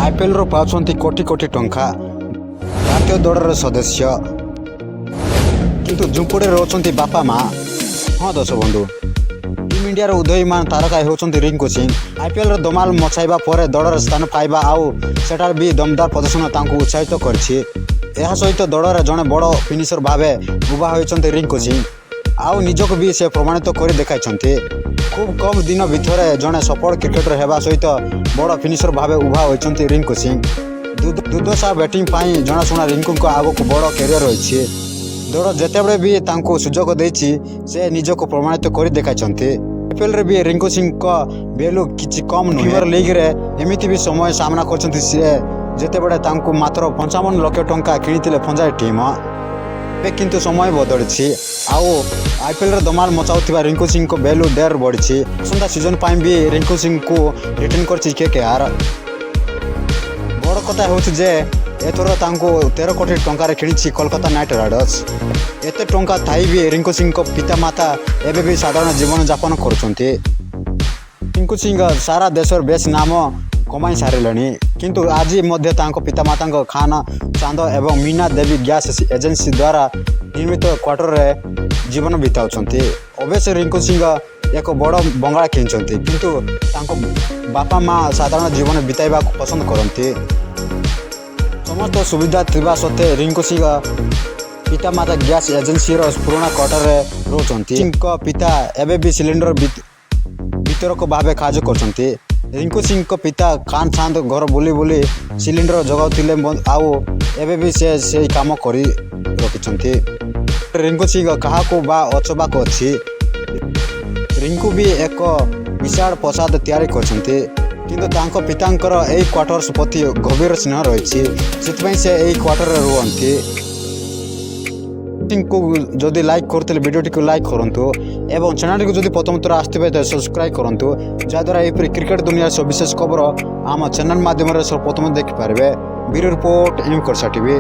IPL रो पाउछंती कोटी कोटी टंका भारतीय दौड़र सदस्य किंतु झुंपुड़े रोचंती बापा माँ। हाँ दर्शक बंधु, टीम इंडिया उदयमान तारका होचंती रिंकू सिंह। आईपीएल दमाल मचाइबा परे दौड़र स्थान पाइबा आउ सेटार भी दमदार प्रदर्शन तांकु उत्साहित करछि। एहा सहित दौड़र जड़े बड़ फिनिशर भावे उभा होइछंती रिंकू सिंह आउ निजक भी से प्रमाणित कर देखाइछंती। खूब कम दिन भितर जड़े सफल क्रिकेटर हेबा सहित बड़ फिनिशर भावे उभा होइछंती रिंकू सिंह। दुर्दशा बैटिंग पाई जनाशुना रिंकू आगक बड़ कैरियर रही। दौड़ जितेबले भी तांकु सुजोग देछि से निजक प्रमाणित कर देखाइछंती। आईपीएल रे भी रिंकू सिंह का बेलू किछि कम नुहे। प्रीमियर लीग रे एमिति भी समय सामना करछंती से जितेबले तांकु मात्र 55 लाख टंका किनिथिले फंजाई टीम। किंतु समय बदलिछि आउ आईपीएल रे दमाल मचाउथिबा रिंकू सिंह को बेलू ढेर बढ़िछि। आसंता सीजन पाई भी रिंकू सिंह को रिटर्न करछि केकेआर। बड़ कथा होछि जे एथर तांको 13 कोटी टंकार किनिछि कोलकाता नाइट राइडर्स। एते टंका थाई भी रिंकू सिंह को पिता माता एबे भी साधारण जीवन यापन करुछंती। रिंकू सिंह सारा देशर बेस नाम कमाई सारिलेनी, किंतु आज मध्य तांको पिता माता खान चांद एवं मीना देवी गैस एजेंसी द्वारा निर्मित क्वार्टर रे जीवन बिताउछंती। अवश्य रिंकू सिंह एक बड़ बंगला किनिछंती, किंतु तांको बापा माँ साधारण जीवन बिताइबा पसंद करती। समस्त सुविधा थिबा सत्वे रिंकू सिंह पिता माता गैस एजेंसी पुराना क्वार्टर रे रोचंती। सिंह को पिता एबे भी सिलिंडर वितरक भावे कार्य करछंती। रिंकू सिंह को पिता खान चांद घर बुली बुली सिलिंडर जगाउथिले आउ एबे भी से काम करी रखिछंती। रिंकू सिंह काहाको बा अचबाक अछि। रिंकू भी एक विशाल प्रसाद तैयारी करछंती, किंतु तांको पितांकर एई क्वार्टर्स प्रति गभीर स्नेह रहिछि, सेतपई से एई क्वार्टर रे रुहंती। को जदि लाइक करते वीडियो टी लाइक करंतु एवं चैनल को जदि प्रथम थर आसथिबे त सब्सक्राइब करंतु, जद्वारा एपरि क्रिकेट दुनिया सविशेष खबर आम चैनल माध्यम प्रथम देखि पारबे। ब्यूरो रिपोर्ट एम करसा टीवी।